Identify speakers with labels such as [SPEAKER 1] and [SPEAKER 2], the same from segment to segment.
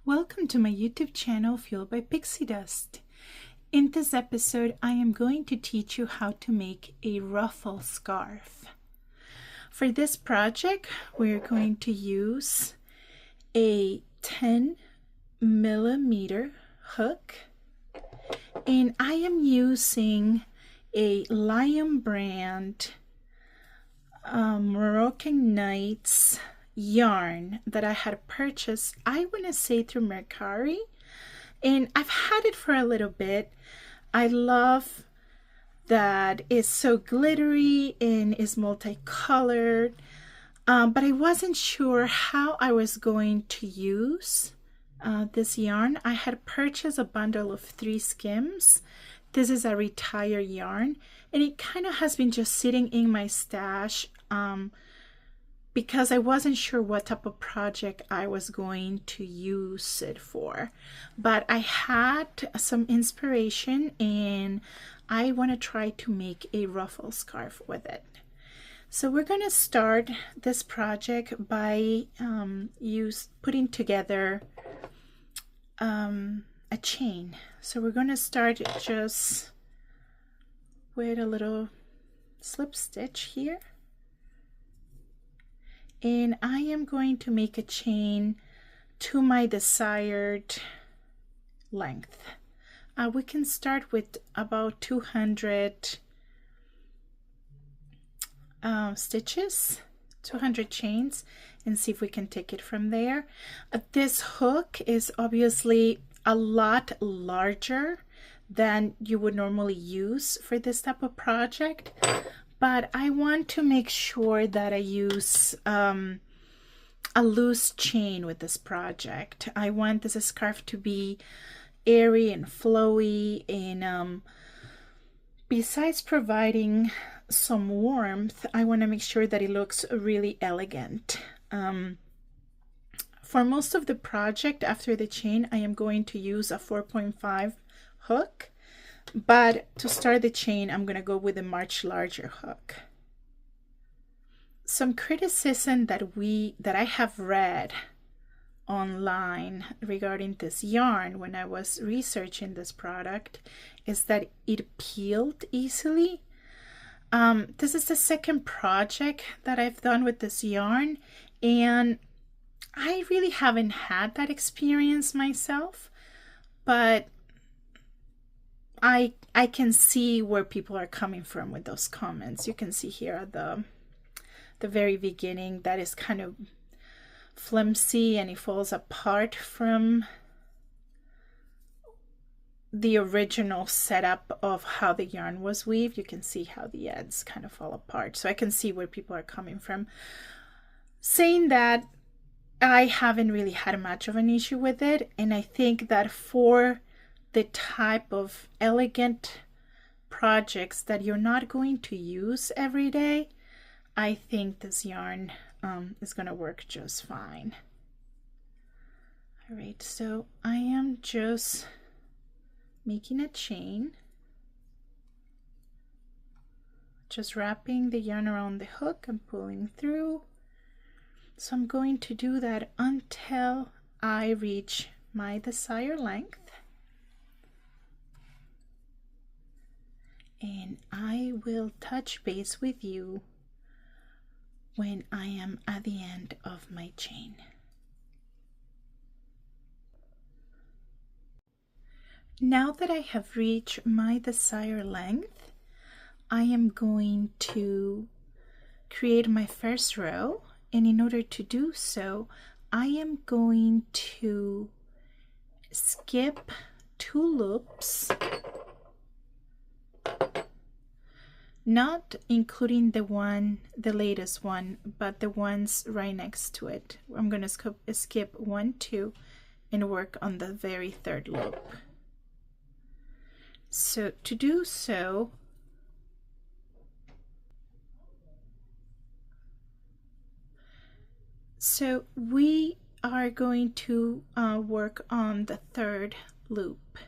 [SPEAKER 1] Welcome to my YouTube channel Fueled by Pixie Dust. In this episode, I am going to teach you how to make a ruffle scarf. For this project, we're going to use a 10mm hook, and I am using a Lion brand Moroccan Nights yarn that I had purchased, I want to say through Mercari, and I've had it for a little bit. I love that it's so glittery and is multicolored, but I wasn't sure how I was going to use this yarn. I had purchased a bundle of 3 skims. This is a retire yarn, and it kind of has been just sitting in my stash because I wasn't sure what type of project I was going to use it for. But I had some inspiration and I want to try to make a ruffle scarf with it. So we're going to start this project by putting together a chain. So we're going to start just with a little slip stitch here. And I am going to make a chain to my desired length. We can start with about 200 stitches, 200 chains, and see if we can take it from there. This hook is obviously a lot larger than you would normally use for this type of project, but I want to make sure that I use a loose chain with this project. I want this scarf to be airy and flowy, and besides providing some warmth, I want to make sure that it looks really elegant. For most of the project after the chain, I am going to use a 4.5 hook. But to start the chain, I'm going to go with a much larger hook. Some criticism that I have read online regarding this yarn when I was researching this product is that it peeled easily. This is the second project that I've done with this yarn, and I really haven't had that experience myself, but I can see where people are coming from with those comments. You can see here at the very beginning that is kind of flimsy and it falls apart from the original setup of how the yarn was weaved. You can see how the ends kind of fall apart. So I can see where people are coming from. Saying that, I haven't really had much of an issue with it, and I think that for the type of elegant projects that you're not going to use every day, I think this yarn is going to work just fine. All right, so I am just making a chain, just wrapping the yarn around the hook and pulling through. So I'm going to do that until I reach my desired length. And I will touch base with you when I am at the end of my chain. Now that I have reached my desired length, I am going to create my first row, and in order to do so, I am going to skip 2 loops, not including the latest one, but the ones right next to it. I'm going to skip 1, 2, and work on the very 3rd loop. So to do so, we are going to work on the 3rd loop.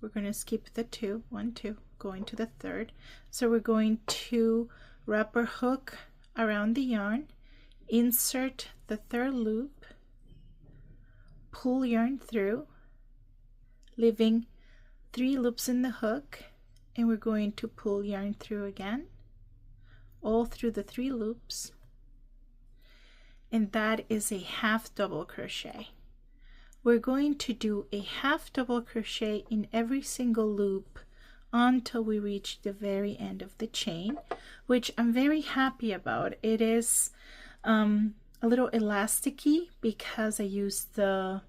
[SPEAKER 1] We're going to skip the 2, 1, 2, going to the 3rd. So we're going to wrap our hook around the yarn, insert the 3rd loop, pull yarn through, leaving 3 loops in the hook, and we're going to pull yarn through again, all through the 3 loops, and that is a half double crochet. We're going to do a half double crochet in every single loop until we reach the very end of the chain, which I'm very happy about. It is a little elasticy because I used the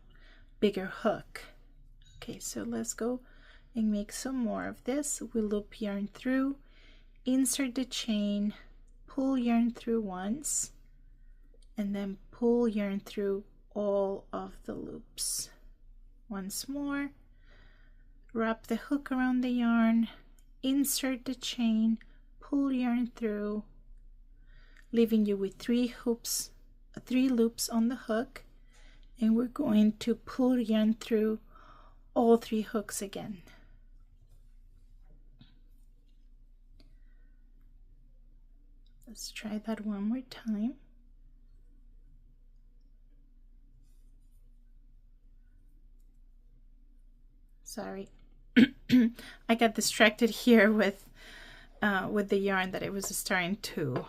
[SPEAKER 1] bigger hook. Okay, so let's go and make some more of this. We loop yarn through, insert the chain, pull yarn through once, and then pull yarn through all of the loops. Once more, wrap the hook around the yarn, insert the chain, pull yarn through, leaving you with 3 loops on the hook, and we're going to pull yarn through all 3 hooks again. Let's try that one more time. Sorry, I got distracted here with the yarn that it was starting to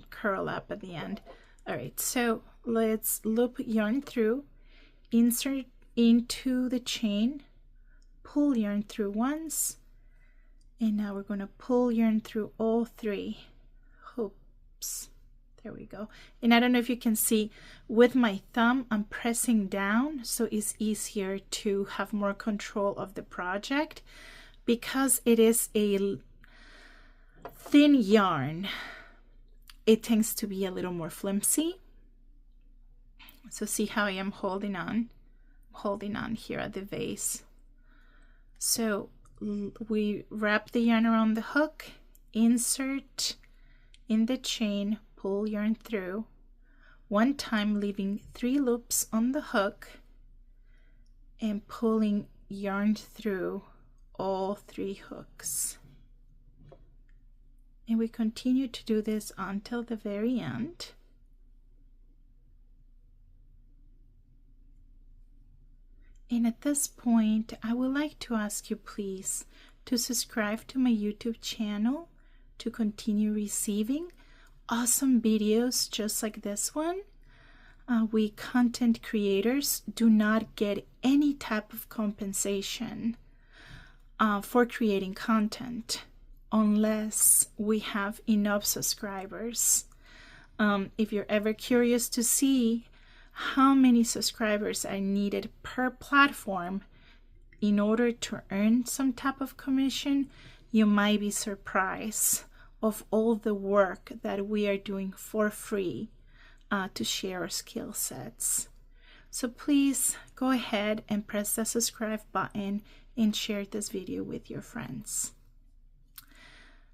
[SPEAKER 1] curl up at the end. All right, so let's loop yarn through, insert into the chain, pull yarn through once, and now we're going to pull yarn through all 3 hoops. There we go. And I don't know if you can see, with my thumb I'm pressing down so it's easier to have more control of the project. Because it is a thin yarn, it tends to be a little more flimsy. So see how I am holding on here at the base. So we wrap the yarn around the hook, insert in the chain, pull yarn through one time, leaving 3 loops on the hook, and pulling yarn through all 3 hooks. And we continue to do this until the very end. And at this point, I would like to ask you please to subscribe to my YouTube channel to continue receiving awesome videos just like this one. We content creators do not get any type of compensation for creating content unless we have enough subscribers. If you're ever curious to see how many subscribers are needed per platform in order to earn some type of commission, you might be surprised of all the work that we are doing for free to share our skill sets. So please go ahead and press the subscribe button and share this video with your friends.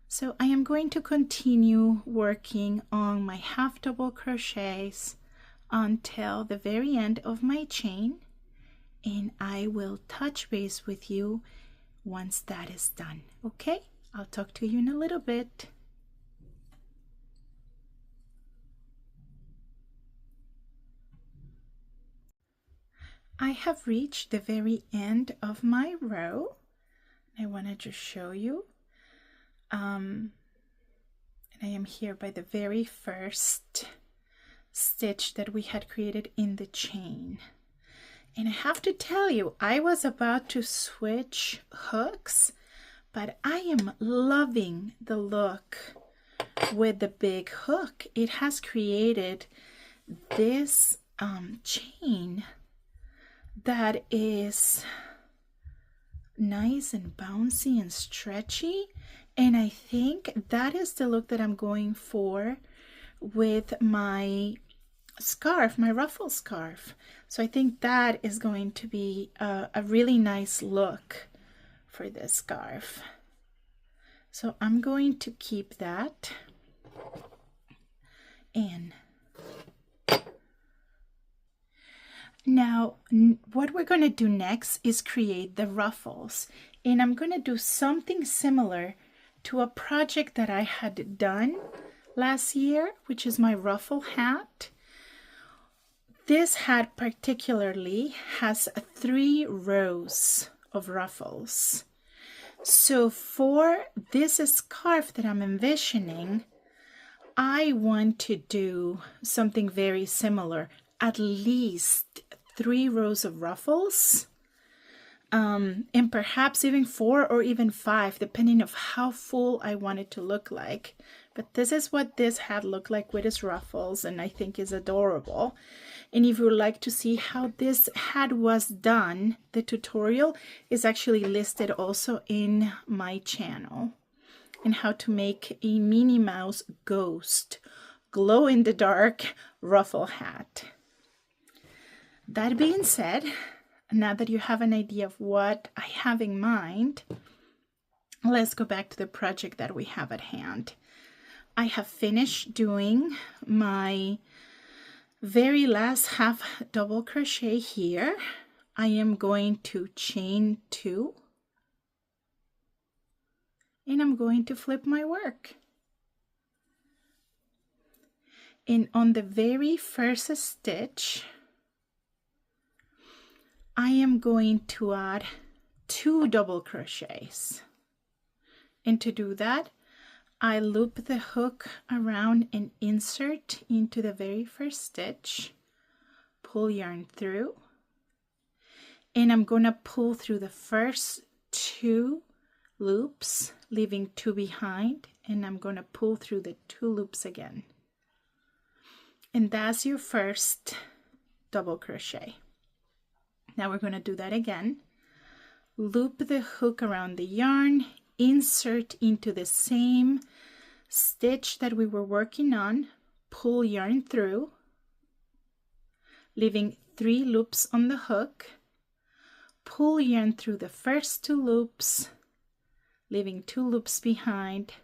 [SPEAKER 1] So I am going to continue working on my half double crochets until the very end of my chain, and I will touch base with you once that is done. Okay, I'll talk to you in a little bit. I have reached the very end of my row. I want to just show you. And I am here by the very first stitch that we had created in the chain. And I have to tell you, I was about to switch hooks, but I am loving the look with the big hook. It has created this chain that is nice and bouncy and stretchy, and I think that is the look that I'm going for with my scarf, my ruffle scarf. So I think that is going to be a really nice look for this scarf. So I'm going to keep that. And now what we're going to do next is create the ruffles, and I'm going to do something similar to a project that I had done last year, which is my ruffle hat. This hat particularly has 3 rows of ruffles. So for this scarf that I'm envisioning, I want to do something very similar, at least 3 rows of ruffles, and perhaps even 4 or even 5, depending on how full I want it to look like. But this is what this hat looked like with its ruffles, and I think is adorable. And if you would like to see how this hat was done, the tutorial is actually listed also in my channel, and how to make a Minnie Mouse ghost glow-in-the-dark ruffle hat. That being said, now that you have an idea of what I have in mind, let's go back to the project that we have at hand. I have finished doing my very last half double crochet here. I am going to chain 2, and I'm going to flip my work. And on the very first stitch, I am going to add 2 double crochets. And to do that, I loop the hook around and insert into the very first stitch, pull yarn through, and I'm going to pull through the first 2 loops, leaving 2 behind, and I'm going to pull through the 2 loops again. And that's your first double crochet. Now we're going to do that again. Loop the hook around the yarn, insert into the same stitch that we were working on, pull yarn through, leaving 3 loops on the hook, pull yarn through the first 2 loops, leaving 2 loops behind,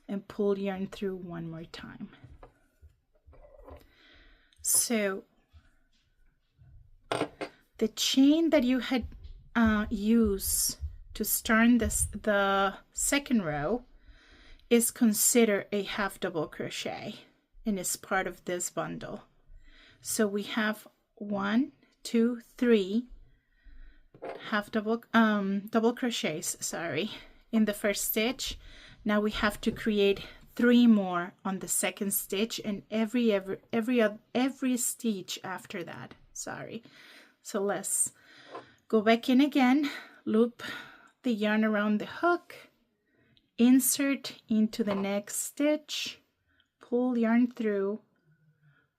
[SPEAKER 1] and pull yarn through one more time. So the chain that you had used to start the second row is considered a half double crochet and is part of this bundle. So we have 1, 2, 3 half double crochets, sorry, in the first stitch. Now we have to create 3 more on the second stitch and every stitch after that. Sorry. So let's go back in again, loop the yarn around the hook, insert into the next stitch, pull yarn through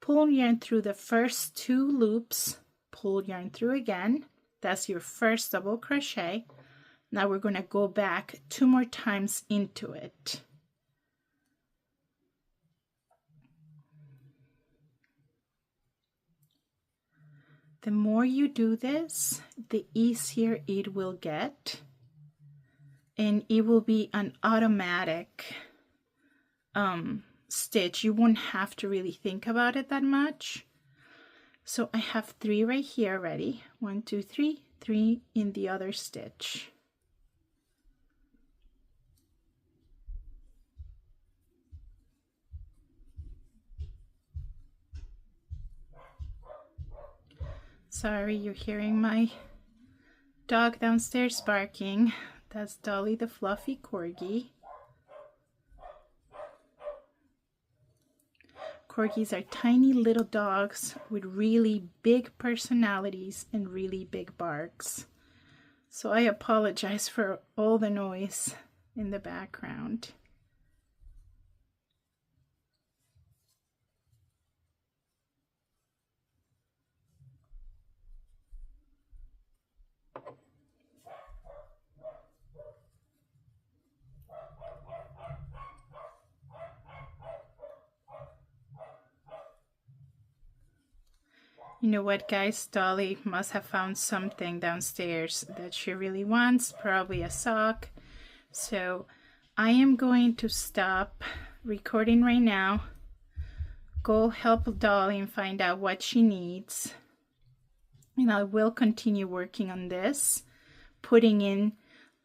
[SPEAKER 1] the first 2 loops, pull yarn through again. That's your first double crochet. Now we're going to go back 2 more times into it. The more you do this, the easier it will get, and it will be an automatic stitch. You won't have to really think about it that much. So I have 3 right here ready. 1, 2, 3, 3 in the other stitch. Sorry, you're hearing my dog downstairs barking. That's Dolly the fluffy corgi. Corgis are tiny little dogs with really big personalities and really big barks. So I apologize for all the noise in the background. You know what, guys? Dolly must have found something downstairs that she really wants, probably a sock. So I am going to stop recording right now, go help Dolly and find out what she needs. And I will continue working on this, putting in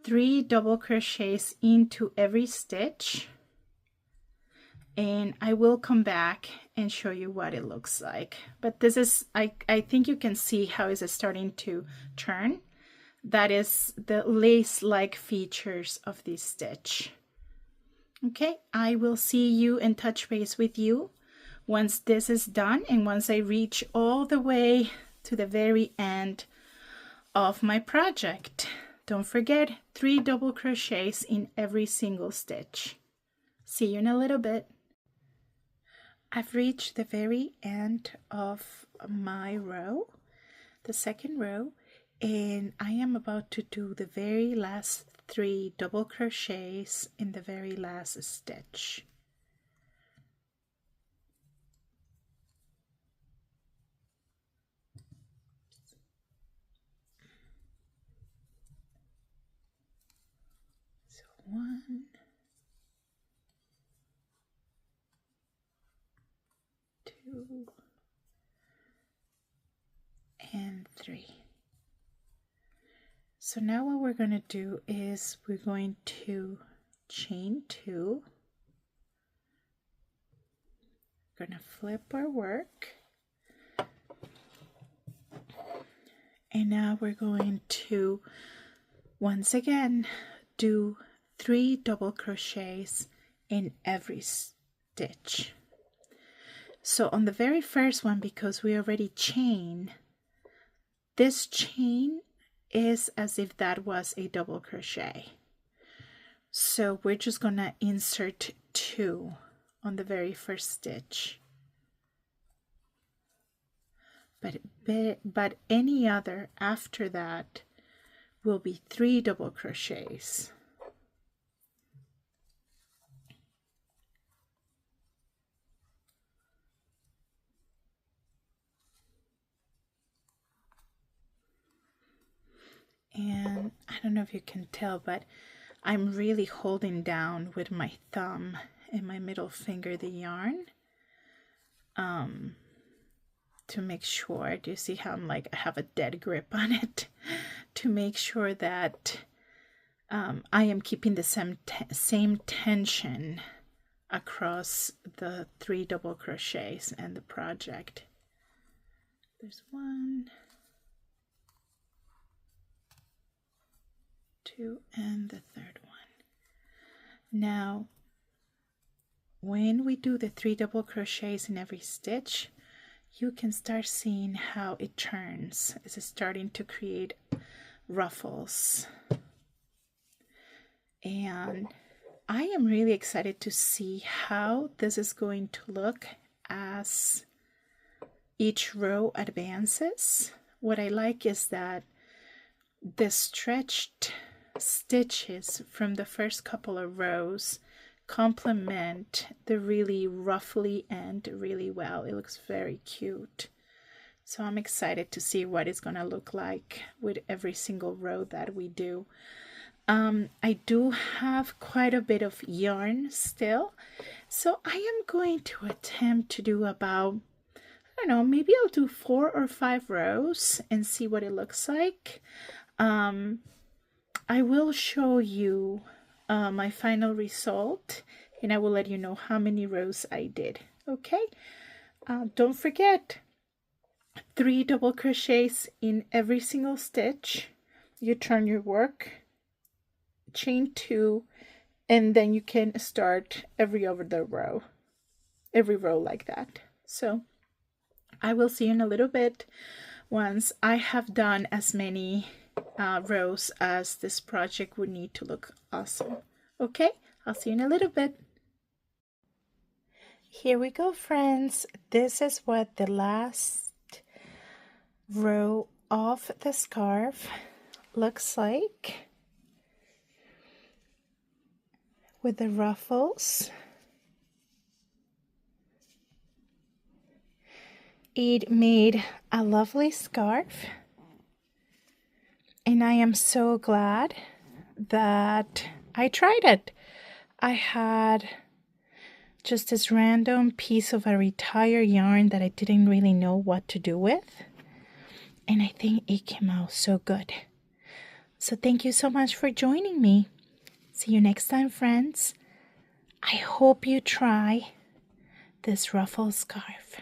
[SPEAKER 1] 3 double crochets into every stitch. and I will come back and show you what it looks like. But this is, I think you can see how is it starting to turn. That is the lace-like features of this stitch. Okay, I will see you and touch base with you once this is done and once I reach all the way to the very end of my project. Don't forget 3 double crochets in every single stitch. See you in a little bit. I've reached the very end of my row, the second row, and I am about to do the very last 3 double crochets in the very last stitch. So 1, 2, and 3. So now what we're going to do is we're going to chain 2. We're going to flip our work. And now we're going to once again do 3 double crochets in every stitch. So on the very first one, because we already chain, this chain is as if that was a double crochet. So we're just gonna insert 2 on the very first stitch. But any other after that will be 3 double crochets. And I don't know if you can tell, but I'm really holding down with my thumb and my middle finger the yarn to make sure. Do you see how I'm like, I have a dead grip on it to make sure that I am keeping the same tension across the 3 double crochets and the project. There's 1, 2, and the third one. Now, when we do the 3 double crochets in every stitch, you can start seeing how it turns. It's starting to create ruffles. And I am really excited to see how this is going to look as each row advances. What I like is that the stretched stitches from the first couple of rows complement the really ruffly end really well. It looks very cute. So I'm excited to see what it's gonna look like with every single row that we do. I do have quite a bit of yarn still, so I am going to attempt to do about, I don't know, maybe I'll do 4 or 5 rows and see what it looks like. I will show you my final result, and I will let you know how many rows I did. Okay, don't forget 3 double crochets in every single stitch. You turn your work, chain 2, and then you can start every row like that. So I will see you in a little bit once I have done as many rows as this project would need to look awesome. Okay, I'll see you in a little bit. Here we go, friends. This is what the last row of the scarf looks like with the ruffles. It made a lovely scarf, and I am so glad that I tried it. I had just this random piece of a retired yarn that I didn't really know what to do with, and I think it came out so good. So thank you so much for joining me. See you next time, friends. I hope you try this ruffle scarf.